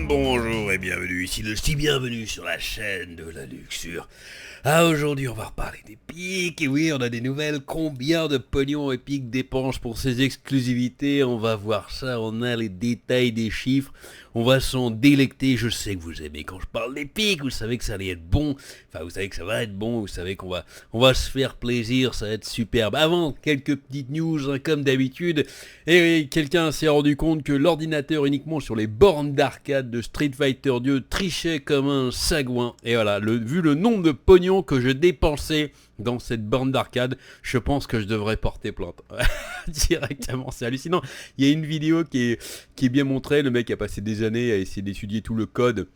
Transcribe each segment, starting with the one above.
Bonjour et bienvenue, ici le bienvenue sur la chaîne de la luxure. Aujourd'hui on va reparler d'Epic, et oui on a des nouvelles, combien de pognon Epic dépense pour ses exclusivités, on va voir ça, on a les détails des chiffres, on va s'en délecter, je sais que vous aimez quand je parle d'Epic, vous savez que ça allait être bon, enfin vous savez que ça va être bon, vous savez on va se faire plaisir, ça va être superbe. Avant, quelques petites news hein, comme d'habitude, et oui, quelqu'un s'est rendu compte que l'ordinateur uniquement sur les bornes d'arcade de Street Fighter 2 trichait comme un sagouin, et voilà, vu le nombre de pognon que je dépensais dans cette borne d'arcade, je pense que je devrais porter plainte. Directement, c'est hallucinant. Il y a une vidéo qui est bien montrée, le mec a passé des années à essayer d'étudier tout le code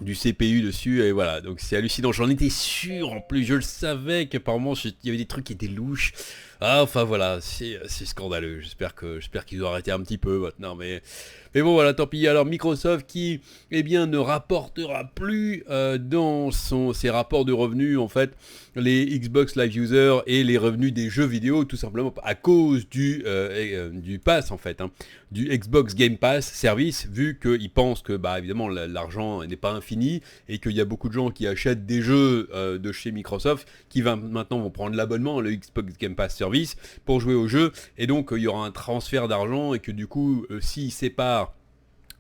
du CPU dessus, et voilà, donc c'est hallucinant, j'en étais sûr, en plus je le savais qu'apparemment il y avait des trucs qui étaient louches. Enfin voilà, c'est scandaleux, j'espère qu'ils ont arrêté un petit peu maintenant, mais bon voilà, tant pis. Alors Microsoft qui, eh bien, ne rapportera plus dans ses rapports de revenus, en fait, les Xbox Live Users et les revenus des jeux vidéo, tout simplement à cause du pass, en fait, hein, du Xbox Game Pass service, vu qu'ils pensent que, bah évidemment, l'argent n'est pas infini, et qu'il y a beaucoup de gens qui achètent des jeux de chez Microsoft, qui maintenant vont prendre l'abonnement, le Xbox Game Pass service, pour jouer au jeu, et donc il y aura un transfert d'argent, et que du coup, s'ils séparent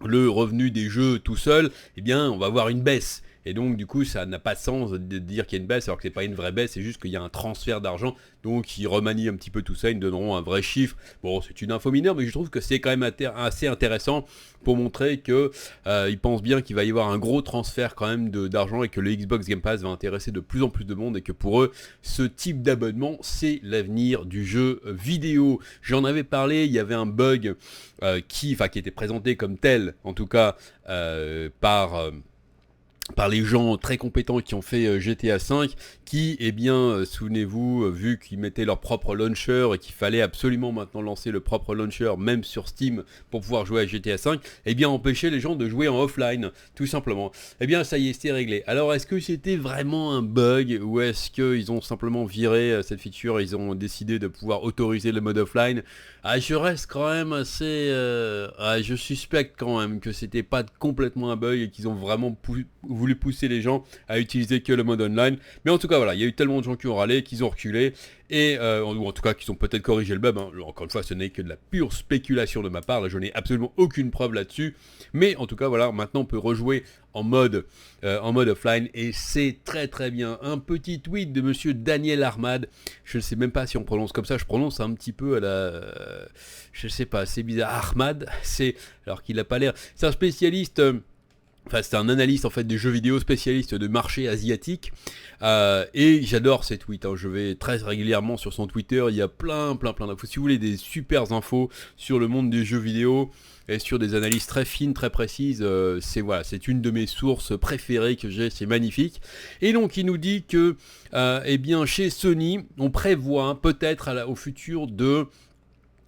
le revenu des jeux tout seul, eh bien on va avoir une baisse. Et donc du coup ça n'a pas de sens de dire qu'il y a une baisse alors que c'est pas une vraie baisse, c'est juste qu'il y a un transfert d'argent. Donc ils remanient un petit peu tout ça, ils nous donneront un vrai chiffre. Bon, c'est une info mineure, mais je trouve que c'est quand même assez intéressant pour montrer que ils pensent bien qu'il va y avoir un gros transfert quand même d'argent, et que le Xbox Game Pass va intéresser de plus en plus de monde, et que pour eux ce type d'abonnement c'est l'avenir du jeu vidéo. J'en avais parlé, il y avait un bug qui était présenté comme tel, en tout cas par les gens très compétents qui ont fait GTA V, qui, eh bien, souvenez-vous, vu qu'ils mettaient leur propre launcher et qu'il fallait absolument maintenant lancer le propre launcher, même sur Steam, pour pouvoir jouer à GTA V, eh bien, empêcher les gens de jouer en offline, tout simplement. Eh bien, ça y est, c'était réglé. Alors, est-ce que c'était vraiment un bug, ou est-ce qu'ils ont simplement viré cette feature et ils ont décidé de pouvoir autoriser le mode offline? Je reste quand même assez... je suspecte quand même que c'était pas complètement un bug et qu'ils ont vraiment voulu pousser les gens à utiliser que le mode online. Mais en tout cas, voilà, il y a eu tellement de gens qui ont râlé, qu'ils ont reculé, et ou en tout cas, qui ont peut-être corrigé le bug. Hein. Encore une fois, ce n'est que de la pure spéculation de ma part. Là, je n'ai absolument aucune preuve là-dessus. Mais en tout cas, voilà, maintenant on peut rejouer en mode offline, et c'est très très bien. Un petit tweet de monsieur Daniel Armad. Je ne sais même pas si on prononce comme ça. Je prononce un petit peu à la... je sais pas, c'est bizarre. Armad, alors qu'il n'a pas l'air... C'est un spécialiste... c'est un analyste en fait des jeux vidéo, spécialiste de marché asiatique, et j'adore ses tweets, hein. Je vais très régulièrement sur son Twitter, il y a plein d'infos. Si vous voulez des super infos sur le monde des jeux vidéo et sur des analyses très fines, très précises, c'est une de mes sources préférées que j'ai, c'est magnifique. Et donc il nous dit que eh bien chez Sony, on prévoit peut-être au futur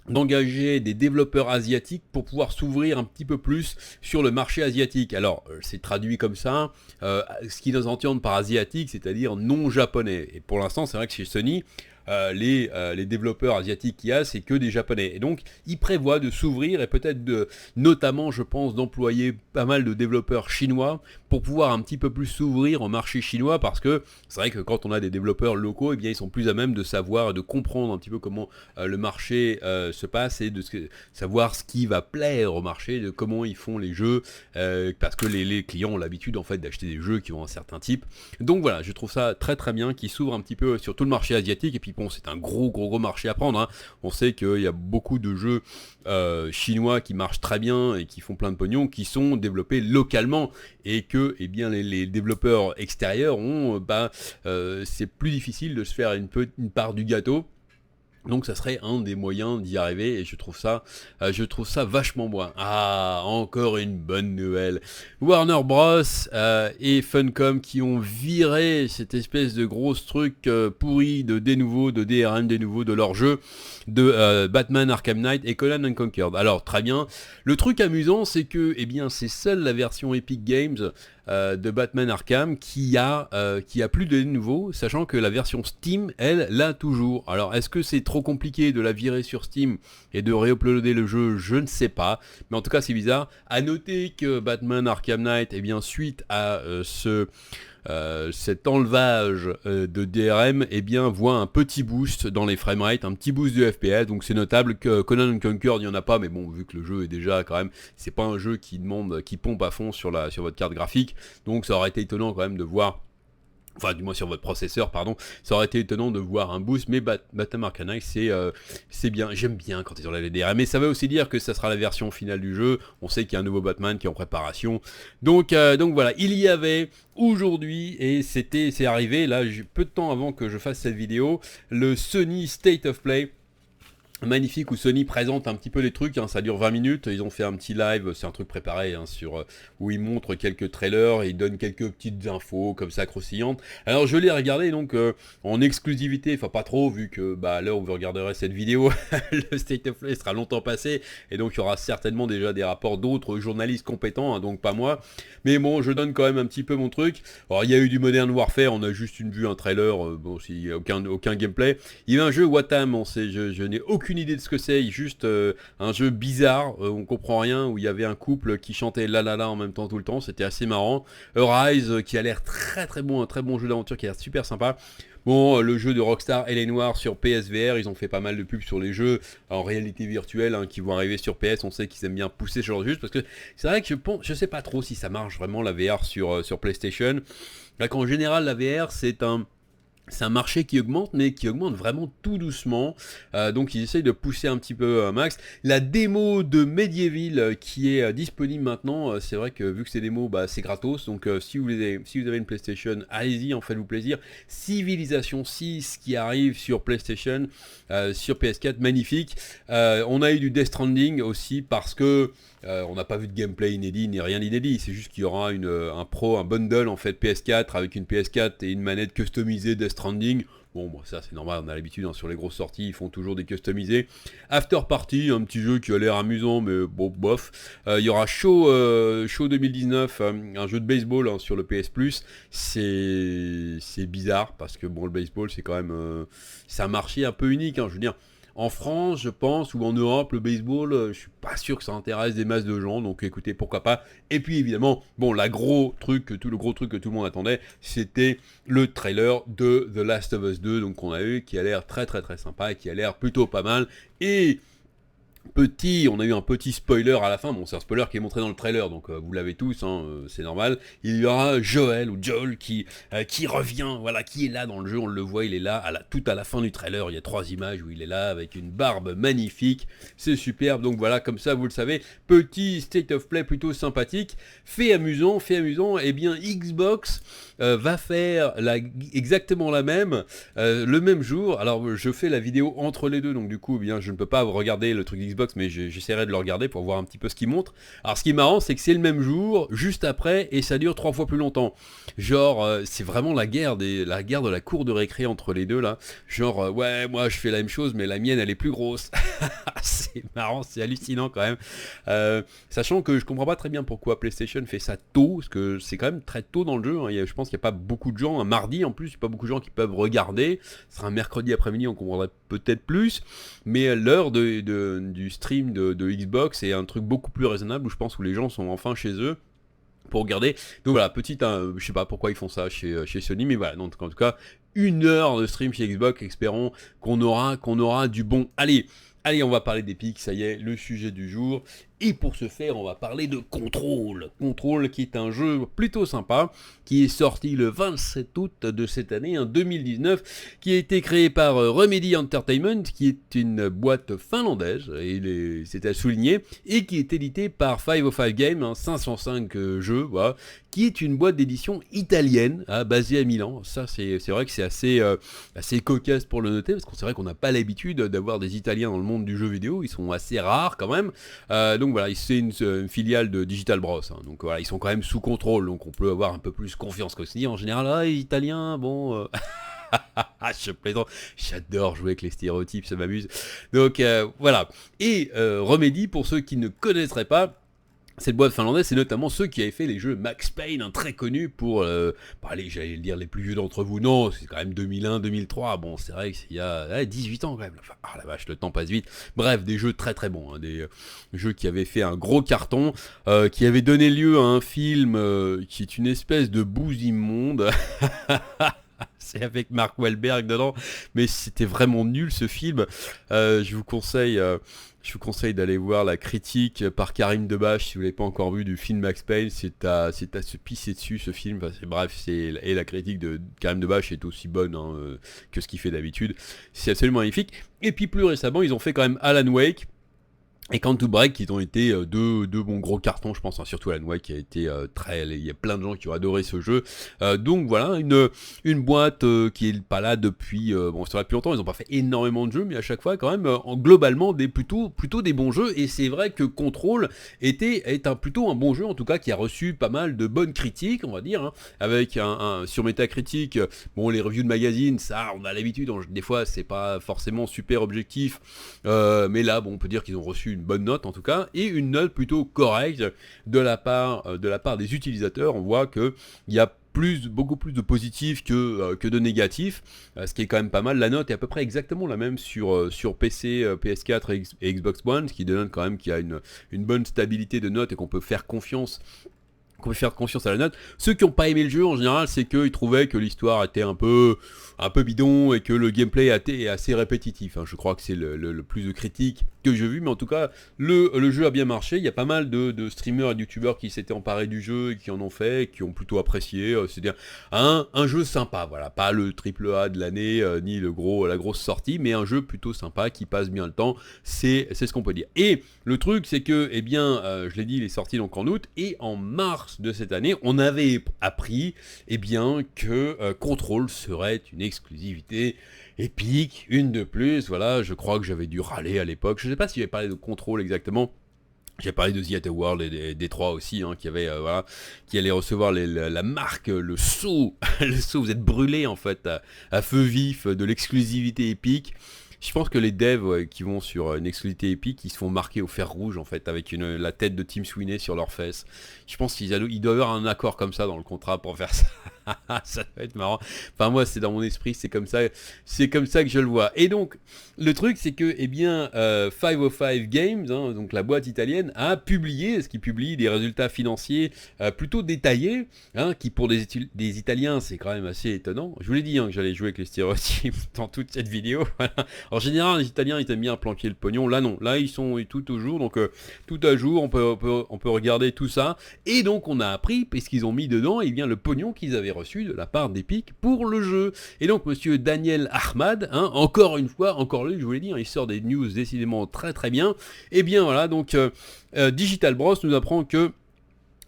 d'engager des développeurs asiatiques pour pouvoir s'ouvrir un petit peu plus sur le marché asiatique. Alors, c'est traduit comme ça, ce qu'ils entendent par asiatique, c'est-à-dire non japonais. Et pour l'instant, c'est vrai que chez Sony, les développeurs asiatiques qu'il y a, c'est que des japonais. Et donc, ils prévoient de s'ouvrir, et peut-être notamment, je pense, d'employer pas mal de développeurs chinois pour pouvoir un petit peu plus s'ouvrir au marché chinois, parce que c'est vrai que quand on a des développeurs locaux, eh bien, ils sont plus à même de savoir et de comprendre un petit peu comment le marché se passe, et de savoir ce qui va plaire au marché, de comment ils font les jeux, parce que les clients ont l'habitude en fait d'acheter des jeux qui ont un certain type. Donc voilà, je trouve ça très très bien qu'ils s'ouvrent un petit peu sur tout le marché asiatique. Et puis bon, c'est un gros marché à prendre, hein. On sait qu'il y a beaucoup de jeux chinois qui marchent très bien et qui font plein de pognon, qui sont développés localement, et que eh bien, les développeurs extérieurs c'est plus difficile de se faire une part du gâteau. Donc ça serait un des moyens d'y arriver, et je trouve ça vachement bien. Encore une bonne nouvelle. Warner Bros et Funcom qui ont viré cette espèce de gros truc pourri de DRM de leur jeu de Batman Arkham Knight et Conan Unconquered. Alors très bien. Le truc amusant, c'est que eh bien c'est seule la version Epic Games de Batman Arkham qui a plus de nouveau, sachant que la version Steam, elle, l'a toujours. Alors, est-ce que c'est trop compliqué de la virer sur Steam et de réuploader le jeu? Je ne sais pas. Mais en tout cas, c'est bizarre. À noter que Batman Arkham Knight, eh bien, suite à cet enlevage de DRM, eh bien, voit un petit boost dans les framerates, un petit boost de FPS, donc c'est notable. Que Conan Conquer, il n'y en a pas, mais bon, vu que le jeu est déjà quand même, c'est pas un jeu qui pompe à fond sur votre carte graphique, donc ça aurait été étonnant quand même de voir, enfin du moins sur votre processeur, pardon, ça aurait été étonnant de voir un boost, mais Batman Arkham Knight, c'est bien, j'aime bien quand ils enlèvent les DRM, mais ça veut aussi dire que ça sera la version finale du jeu, on sait qu'il y a un nouveau Batman qui est en préparation, donc voilà, il y avait aujourd'hui, et c'est arrivé, là, peu de temps avant que je fasse cette vidéo, le Sony State of Play, magnifique, où Sony présente un petit peu les trucs, hein, ça dure 20 minutes, ils ont fait un petit live, c'est un truc préparé, hein, où ils montrent quelques trailers, et ils donnent quelques petites infos comme ça croustillantes. Alors je l'ai regardé donc en exclusivité, enfin pas trop, vu que bah, à l'heure où vous regarderez cette vidéo, le State of Play sera longtemps passé, et donc il y aura certainement déjà des rapports d'autres journalistes compétents, hein, donc pas moi, mais bon, je donne quand même un petit peu mon truc. Alors il y a eu du Modern Warfare, on a juste vu un trailer, bon, s'il n'y a aucun gameplay. Il y a un jeu Watam, je n'ai aucune idée de ce que c'est, juste un jeu bizarre, on comprend rien, où il y avait un couple qui chantait la la la en même temps tout le temps, c'était assez marrant. Arise, qui a l'air très très bon, un très bon jeu d'aventure qui a l'air super sympa. Bon, le jeu de Rockstar Elle est Noire sur PSVR, ils ont fait pas mal de pubs sur les jeux en réalité virtuelle, hein, qui vont arriver sur PS, on sait qu'ils aiment bien pousser ce genre de jeu, parce que c'est vrai que je sais pas trop si ça marche vraiment la VR sur PlayStation. Là qu'en général la VR c'est un marché qui augmente, mais qui augmente vraiment tout doucement. Donc ils essayent de pousser un petit peu max. La démo de Medieval qui est disponible maintenant, c'est vrai que vu que c'est démo, bah, c'est gratos. Donc si vous avez une PlayStation, allez-y, en faites-vous plaisir. Civilization 6 qui arrive sur PlayStation, sur PS4, magnifique. On a eu du Death Stranding aussi parce que on n'a pas vu de gameplay inédit ni rien d'inédit, c'est juste qu'il y aura un bundle en fait PS4 avec une PS4 et une manette customisée Death Stranding. Bon, ça c'est normal, on a l'habitude, hein, sur les grosses sorties, ils font toujours des customisés. After Party, un petit jeu qui a l'air amusant, mais bon, bof. Il y aura Show 2019, un jeu de baseball, hein, sur le PS Plus. C'est bizarre, parce que bon, le baseball, c'est quand même... c'est un marché un peu unique, hein, je veux dire. En France, je pense, ou en Europe, le baseball, je suis pas sûr que ça intéresse des masses de gens, donc écoutez, pourquoi pas. Et puis évidemment, bon, le gros truc que tout le monde attendait, c'était le trailer de The Last of Us 2, donc qu'on a eu, qui a l'air très très très sympa, et qui a l'air plutôt pas mal. Et on a eu un petit spoiler à la fin, bon c'est un spoiler qui est montré dans le trailer, donc vous l'avez tous, hein, c'est normal. Il y aura Joel qui revient, voilà, qui est là dans le jeu, on le voit, il est là, tout à la fin du trailer, il y a 3 images où il est là, avec une barbe magnifique, c'est superbe, donc voilà, comme ça vous le savez, petit state of play plutôt sympathique, fait amusant, et bien Xbox va faire exactement la même, le même jour. Alors je fais la vidéo entre les deux, donc du coup, eh bien, je ne peux pas regarder le truc Xbox, mais j'essaierai de le regarder pour voir un petit peu ce qu'il montre. Alors ce qui est marrant, c'est que c'est le même jour, juste après, et ça dure 3 fois plus longtemps. Genre, c'est vraiment la guerre de la cour de récré entre les deux là. Genre, ouais, moi je fais la même chose, mais la mienne elle est plus grosse. C'est marrant, c'est hallucinant quand même. Sachant que je comprends pas très bien pourquoi PlayStation fait ça tôt, parce que c'est quand même très tôt dans le jeu, hein. Je pense qu'il n'y a pas beaucoup de gens, un mardi en plus, il n'y a pas beaucoup de gens qui peuvent regarder. Ce sera un mercredi après-midi, on comprendrait peut-être plus, mais l'heure du stream de Xbox est un truc beaucoup plus raisonnable, où je pense où les gens sont enfin chez eux pour regarder. Donc voilà, je sais pas pourquoi ils font ça chez Sony, mais voilà, donc en tout cas, 1 heure de stream chez Xbox, espérons qu'on aura du bon. Allez, on va parler d'Epic, ça y est, le sujet du jour. Et pour ce faire, on va parler de Control. Control qui est un jeu plutôt sympa, qui est sorti le 27 août de cette année, en 2019, qui a été créé par Remedy Entertainment, qui est une boîte finlandaise, et c'est à souligner, et qui est édité par 505 Games, 505 jeux, voilà, qui est une boîte d'édition italienne, basée à Milan. Ça, c'est vrai que c'est assez cocasse pour le noter, parce qu'on c'est vrai qu'on n'a pas l'habitude d'avoir des Italiens dans le monde du jeu vidéo, ils sont assez rares quand même. Donc voilà, c'est une filiale de Digital Bros, hein. Donc voilà, ils sont quand même sous contrôle, donc on peut avoir un peu plus confiance qu'aussi. En général, les Italiens, bon... je plaisante, j'adore jouer avec les stéréotypes, ça m'amuse. Donc voilà. Et Remedy, pour ceux qui ne connaisseraient pas, Cette boîte finlandaise, c'est notamment ceux qui avaient fait les jeux Max Payne, hein, très connus pour, allez, j'allais dire les plus vieux d'entre vous, non, c'est quand même 2001, 2003, bon, c'est vrai qu'il y a 18 ans quand même, enfin, ah la vache, le temps passe vite, bref, des jeux très très bons, hein, des jeux qui avaient fait un gros carton, qui avaient donné lieu à un film qui est une espèce de bouse immonde, c'est avec Mark Wahlberg dedans, mais c'était vraiment nul ce film, je vous conseille... Je vous conseille d'aller voir la critique par Karim Debache si vous ne l'avez pas encore vu du film Max Payne. C'est à se pisser dessus ce film. Enfin, et la critique de Karim Debache est aussi bonne hein, que ce qu'il fait d'habitude. C'est absolument magnifique. Et puis plus récemment, ils ont fait quand même Alan Wake et Quantum Break qui ont été deux bons gros cartons, je pense, hein, surtout Alan Wake qui a été il y a plein de gens qui ont adoré ce jeu. Donc voilà, une boîte qui est pas là depuis, bon, ça va depuis longtemps, ils n'ont pas fait énormément de jeux, mais à chaque fois quand même, globalement, plutôt des bons jeux, et c'est vrai que Control est plutôt un bon jeu, en tout cas, qui a reçu pas mal de bonnes critiques, on va dire, hein, avec sur Metacritic, bon, les reviews de magazines, ça, on a l'habitude, des fois, c'est pas forcément super objectif, mais là, bon, on peut dire qu'ils ont reçu une bonne note en tout cas, et une note plutôt correcte de la part des utilisateurs. On voit qu'il y a beaucoup plus de positifs que de négatifs, ce qui est quand même pas mal. La note est à peu près exactement la même sur PC, PS4 et Xbox One, ce qui donne quand même qu'il y a une bonne stabilité de notes et qu'on peut faire confiance à la note. Ceux qui n'ont pas aimé le jeu en général, c'est qu'ils trouvaient que l'histoire était un peu bidon et que le gameplay était assez répétitif. Hein. Je crois que c'est le plus de critiques que j'ai vu, mais en tout cas, le jeu a bien marché. Il y a pas mal de streamers et de youtubeurs qui s'étaient emparés du jeu et qui en ont fait, et qui ont plutôt apprécié. C'est-à-dire un jeu sympa, voilà, pas le triple A de l'année, ni la grosse sortie, mais un jeu plutôt sympa qui passe bien le temps. C'est ce qu'on peut dire. Et le truc, c'est que, eh bien, je l'ai dit, il est sorti donc en août, et en mars de cette année, on avait appris, eh bien, que Control serait une exclusivité Epic, une de plus. Voilà, je crois que j'avais dû râler à l'époque. Je ne sais pas si j'avais parlé de Control exactement. J'ai parlé de The Outer World et des trois aussi, hein, qui allaient recevoir la marque, le sceau, le sceau. Vous êtes brûlés en fait à feu vif de l'exclusivité Epic. Je pense que les devs qui vont sur une exclusivité Epic, ils se font marquer au fer rouge en fait, avec la tête de Tim Sweeney sur leurs fesses. Je pense qu'ils doivent avoir un accord comme ça dans le contrat pour faire ça. Ça va être marrant. Enfin moi, c'est dans mon esprit, c'est comme ça que je le vois. Et donc, le truc, c'est que, eh bien, 505 Games, hein, donc la boîte italienne, a publié, ce qui publie des résultats financiers plutôt détaillés, hein, qui pour des Italiens, c'est quand même assez étonnant. Je vous l'ai dit hein, que j'allais jouer avec les stéréotypes dans toute cette vidéo. Voilà. En général, les Italiens, ils aiment bien planquer le pognon. Là, non. Là, ils sont tout au jour. Donc, tout à jour, on peut regarder tout ça. Et donc, on a appris, puisqu'ils ont mis dedans, eh bien, le pognon qu'ils avaient reçu de la part d'Epic pour le jeu. Et donc, monsieur Daniel Ahmad, hein, encore une fois, encore lui, je vous l'ai dit, hein, il sort des news décidément très très bien. Et bien, voilà, donc, Digital Bros nous apprend que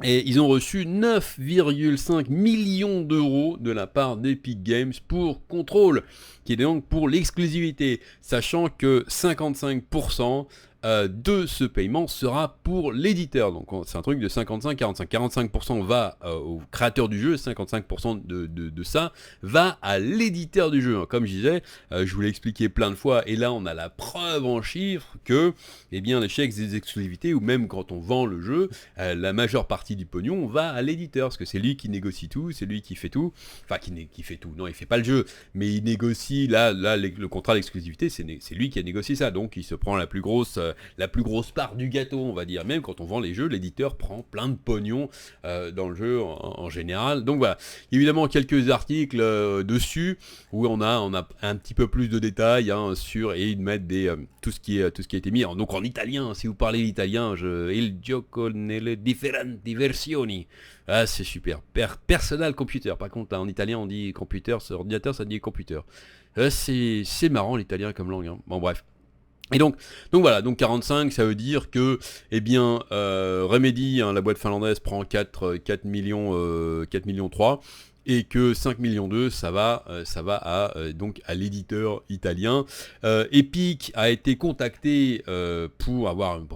ils ont reçu 9,5 millions d'euros de la part d'Epic Games pour Control, qui est donc pour l'exclusivité, sachant que 55% de ce paiement sera pour l'éditeur. Donc c'est un truc de 55-45. 45% va au créateur du jeu, 55% de ça va à l'éditeur du jeu. Comme je disais, je vous l'ai expliqué plein de fois, et là on a la preuve en chiffres que eh bien, l'échec des exclusivités, ou même quand on vend le jeu, la majeure partie du pognon va à l'éditeur, parce que c'est lui qui négocie tout, c'est lui qui fait tout. Enfin, qui fait tout. Non, il fait pas le jeu, mais il négocie, là le contrat d'exclusivité, c'est lui qui a négocié ça, donc il se prend la plus grosse part du gâteau, on va dire. Même quand on vend les jeux, l'éditeur prend plein de pognon dans le jeu en général. Donc voilà, évidemment quelques articles dessus où on a un petit peu plus de détails hein, et ils mettent tout ce qui a été mis. Donc en italien, si vous parlez l'italien, il gioco nelle differenti versioni. Ah, c'est super. Personal computer. Par contre, là, en italien, on dit computer, sur ordinateur, ça dit computer. C'est marrant l'italien comme langue. Hein. Bon, bref. Et donc voilà, donc 45, ça veut dire que, eh bien, Remedy, hein, la boîte finlandaise, prend 4 millions 3, et que 5 millions 2, ça va donc à l'éditeur italien. Epic a été contacté pour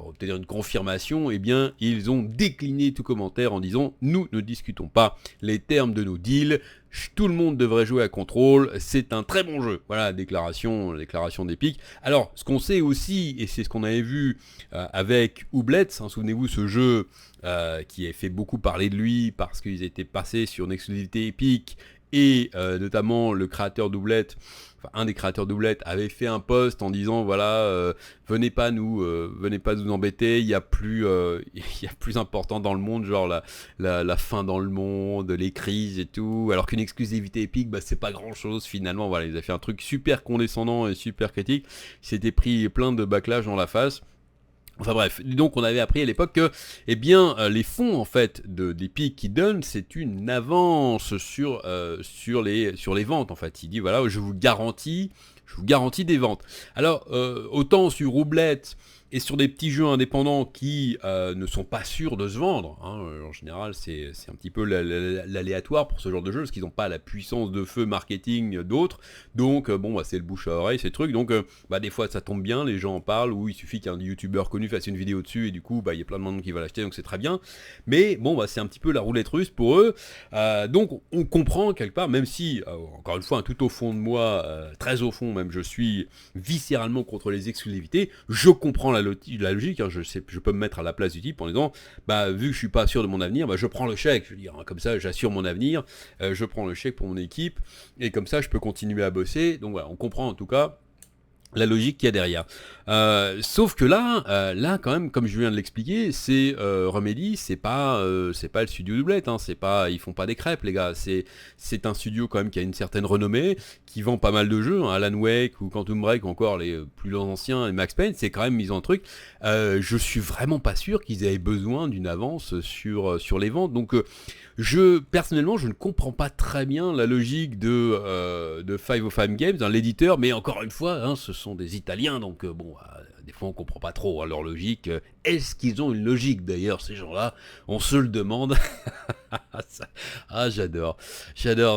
obtenir une confirmation. Eh bien, ils ont décliné tout commentaire en disant « Nous ne discutons pas les termes de nos deals. tout le monde devrait jouer à Control, c'est un très bon jeu. Voilà, déclaration d'Epic. Alors, ce qu'on sait aussi, et c'est ce qu'on avait vu avec Ooblets, hein, souvenez-vous, ce jeu qui a fait beaucoup parler de lui parce qu'ils étaient passés sur une exclusivité Epic, et notamment le créateur d'Ooblet, enfin un des créateurs d'Ooblet avait fait un post en disant voilà, venez pas nous embêter, il y a plus important dans le monde, genre la faim dans le monde, les crises et tout, alors qu'une exclusivité Epic, bah c'est pas grand chose finalement. Voilà, ils avaient fait un truc super condescendant et super critique, ils s'étaient pris plein de backlash dans la face. Enfin bref, donc on avait appris à l'époque que, eh bien, les fonds en fait d'Epic qui donnent, c'est une avance sur les ventes en fait. Il dit voilà, je vous garantis des ventes. Alors autant sur Roulette et sur des petits jeux indépendants qui ne sont pas sûrs de se vendre, hein, en général c'est un petit peu l'aléatoire pour ce genre de jeu, parce qu'ils n'ont pas la puissance de feu marketing d'autres, donc bon bah, c'est le bouche à oreille ces trucs, donc bah, des fois ça tombe bien, les gens en parlent, ou il suffit qu'un youtubeur connu fasse une vidéo dessus, et du coup bah, y a plein de monde qui va l'acheter, donc c'est très bien, mais bon bah, c'est un petit peu la roulette russe pour eux, donc on comprend quelque part, même si, encore une fois, tout au fond de moi, très au fond même, je suis viscéralement contre les exclusivités, je comprends la logique, hein, je peux me mettre à la place du type en disant, bah vu que je suis pas sûr de mon avenir, bah je prends le chèque, je veux dire, hein, comme ça j'assure mon avenir, je prends le chèque pour mon équipe, et comme ça je peux continuer à bosser, donc voilà, on comprend en tout cas la logique qu'il y a derrière. Sauf que là quand même, comme je viens de l'expliquer, c'est Remedy, c'est pas le studio Doublette, hein, ils font pas des crêpes les gars, c'est un studio quand même qui a une certaine renommée, qui vend pas mal de jeux, hein, Alan Wake ou Quantum Break ou encore les plus anciens, et Max Payne, c'est quand même mis en truc. Je suis vraiment pas sûr qu'ils aient besoin d'une avance sur les ventes, donc personnellement, je ne comprends pas très bien la logique de 505 Games, hein, l'éditeur, mais encore une fois, hein, ce sont des Italiens, donc bon, des fois on comprend pas trop, hein, leur logique. Est-ce qu'ils ont une logique d'ailleurs, ces gens-là? On se le demande. J'adore,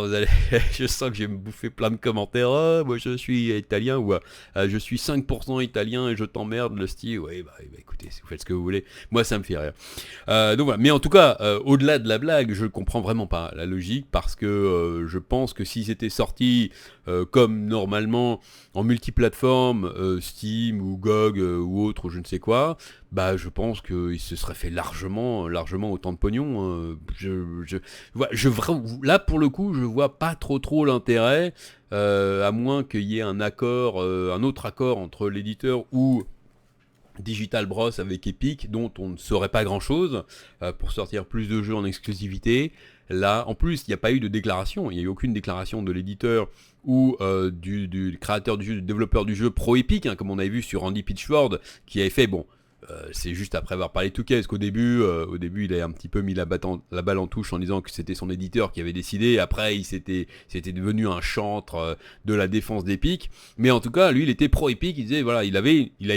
vous allez, je sens que je vais me bouffer plein de commentaires. Moi je suis italien, ou je suis 5% italien et je t'emmerde, le style. Ouais, bah, écoutez, si vous faites ce que vous voulez, moi ça me fait rire. Donc voilà, mais en tout cas, au-delà de la blague, je comprends vraiment pas la logique, parce que je pense que s'ils étaient sortis comme normalement en multiplateforme, Steam ou GOG ou autre, ou je ne sais quoi, bah je pense qu'il se serait fait largement autant de pognon. Là pour le coup, je vois pas trop l'intérêt, à moins qu'il y ait un autre accord entre l'éditeur ou Digital Bros avec Epic, dont on ne saurait pas grand chose, pour sortir plus de jeux en exclusivité. Là, en plus, il n'y a pas eu de déclaration, il n'y a eu aucune déclaration de l'éditeur ou du créateur du jeu, du développeur du jeu pro Epic, hein, comme on avait vu sur Andy Pitchford, qui avait fait, bon, c'est juste après avoir parlé de 2K, parce qu'au début, il a un petit peu mis la balle en touche en disant que c'était son éditeur qui avait décidé. Après, c'était devenu un chantre de la défense d'Epic. Mais en tout cas, lui, il était pro Epic. Il disait, voilà, il a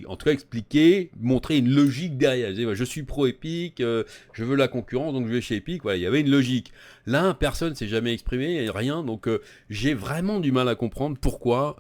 en tout cas expliqué, montré une logique derrière. Il disait, voilà, je suis pro Epic, je veux la concurrence, donc je vais chez Epic. Voilà, il y avait une logique. Là, personne s'est jamais exprimé, rien. Donc, j'ai vraiment du mal à comprendre pourquoi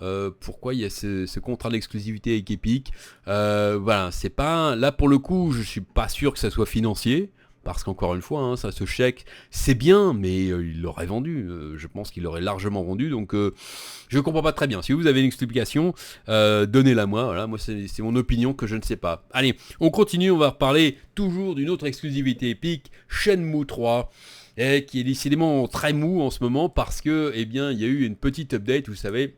il y a ce contrat d'exclusivité avec Epic. Voilà, c'est pas, là pour le coup, je suis pas sûr que ça soit financier, parce qu'encore une fois, hein, ça, ce chèque, c'est bien, mais il l'aurait vendu. Je pense qu'il l'aurait largement vendu, donc je comprends pas très bien. Si vous avez une explication, donnez-la moi. Voilà, moi c'est mon opinion que je ne sais pas. Allez, on continue, on va reparler toujours d'une autre exclusivité Epic, Shenmue 3. Qui est décidément très mou en ce moment, parce que, eh bien, il y a eu une petite update, vous savez.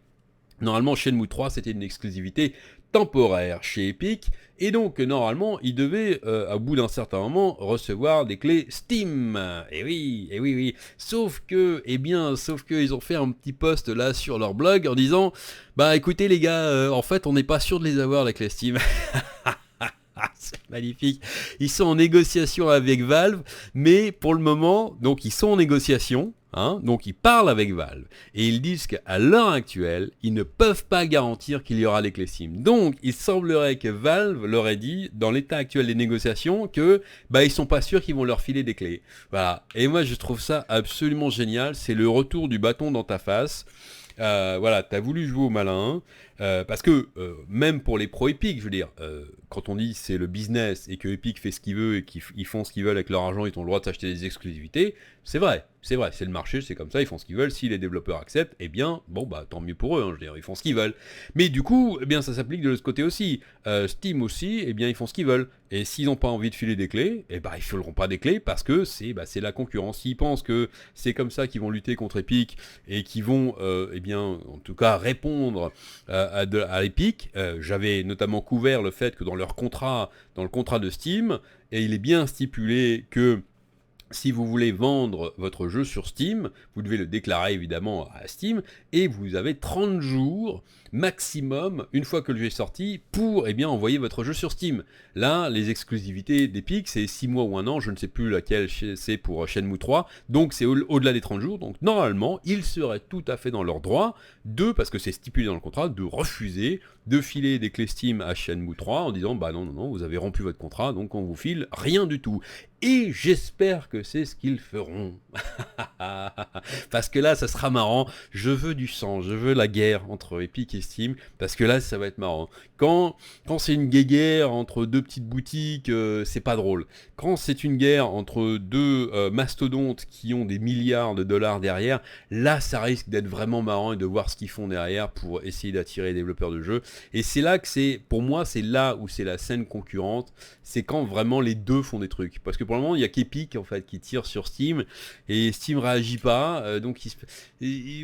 Normalement, Shenmue 3, c'était une exclusivité temporaire chez Epic, et donc normalement il devait au bout d'un certain moment recevoir des clés Steam. Et oui, sauf que ils ont fait un petit post là sur leur blog en disant, bah écoutez les gars, en fait on n'est pas sûr de les avoir, les clés Steam. C'est magnifique. Ils sont en négociation avec Valve, mais pour le moment, donc ils sont en négociation, hein, donc ils parlent avec Valve, et ils disent qu'à l'heure actuelle, ils ne peuvent pas garantir qu'il y aura les clés Steam. Donc il semblerait que Valve leur ait dit, dans l'état actuel des négociations, que bah ils sont pas sûrs qu'ils vont leur filer des clés. Voilà. Et moi je trouve ça absolument génial. C'est le retour du bâton dans ta face. Voilà, t'as voulu jouer au malin, Parce que même pour les pro Epic, je veux dire, quand on dit c'est le business et que Epic fait ce qu'il veut et qu'ils font ce qu'ils veulent avec leur argent, ils ont le droit de s'acheter des exclusivités, c'est vrai, c'est le marché, c'est comme ça, ils font ce qu'ils veulent. Si les développeurs acceptent, eh bien, bon bah tant mieux pour eux, hein, je veux dire, ils font ce qu'ils veulent. Mais du coup, eh bien, ça s'applique de l'autre côté aussi. Steam aussi, eh bien, ils font ce qu'ils veulent. Et s'ils n'ont pas envie de filer des clés, eh ben, ils fileront pas des clés parce que c'est la concurrence. S'ils pensent que c'est comme ça qu'ils vont lutter contre Epic et qu'ils vont, eh bien, en tout cas, répondre à Epic, j'avais notamment couvert le fait que dans le contrat de Steam, et il est bien stipulé que si vous voulez vendre votre jeu sur Steam, vous devez le déclarer évidemment à Steam, et vous avez 30 jours maximum, une fois que le jeu est sorti, pour envoyer votre jeu sur Steam. Là, les exclusivités d'Epic, c'est 6 mois ou 1 an, je ne sais plus laquelle c'est pour Shenmue 3, donc c'est au-delà des 30 jours, donc normalement, ils seraient tout à fait dans leur droit parce que c'est stipulé dans le contrat, de refuser de filer des clés Steam à Shenmue 3 en disant bah non, vous avez rompu votre contrat, donc on vous file rien du tout. Et j'espère que c'est ce qu'ils feront. Parce que là, ça sera marrant. Je veux du sang, je veux la guerre entre Epic et Steam, parce que là, ça va être marrant. Quand c'est une guerre entre deux petites boutiques, c'est pas drôle. Quand c'est une guerre entre deux mastodontes qui ont des milliards de dollars derrière, là, ça risque d'être vraiment marrant et de voir ce qu'ils font derrière pour essayer d'attirer les développeurs de jeux. Et c'est là que pour moi, c'est là où c'est la scène concurrente. C'est quand vraiment les deux font des trucs. Parce que pour le moment, il n'y a qu'Epic en fait qui tire sur Steam et Steam réagit pas. Donc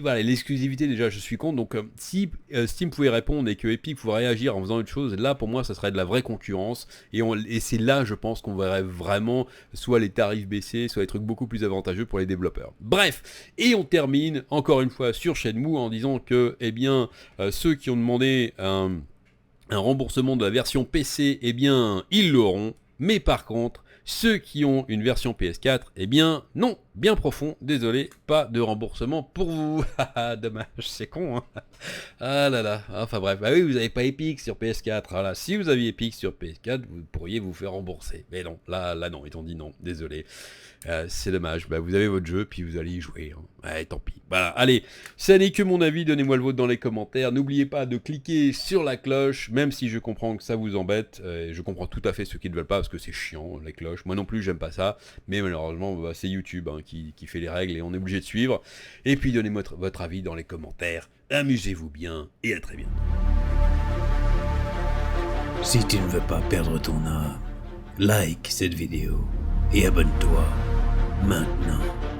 voilà, l'exclusivité déjà, je suis contre. Donc si Steam pouvait répondre et que Epic pouvait réagir en faisant autre chose, là pour moi, ça serait de la vraie concurrence. Et c'est là, je pense, qu'on verrait vraiment soit les tarifs baisser, soit des trucs beaucoup plus avantageux pour les développeurs. Bref, et on termine encore une fois sur Shenmue en disant que, ceux qui ont demandé un remboursement de la version PC, ils l'auront. Mais par contre, ceux qui ont une version PS4, non, bien profond, désolé, pas de remboursement pour vous. Dommage, c'est con, hein. Ah là là, enfin bref, bah oui, vous n'avez pas Epic sur PS4. Voilà, si vous aviez Epic sur PS4, vous pourriez vous faire rembourser. Mais non, là non, ils t'ont dit non, désolé. C'est dommage, vous avez votre jeu, puis vous allez y jouer. Hein. Ouais, tant pis. Voilà, allez, ça n'est que mon avis, donnez-moi le vôtre dans les commentaires. N'oubliez pas de cliquer sur la cloche, même si je comprends que ça vous embête. Je comprends tout à fait ceux qui ne veulent pas, parce que c'est chiant, les cloches. Moi non plus, j'aime pas ça. Mais malheureusement, c'est YouTube qui fait les règles et on est obligé de suivre. Et puis donnez-moi votre avis dans les commentaires. Amusez-vous bien, et à très bientôt. Si tu ne veux pas perdre ton âme, like cette vidéo et abonne-toi maintenant.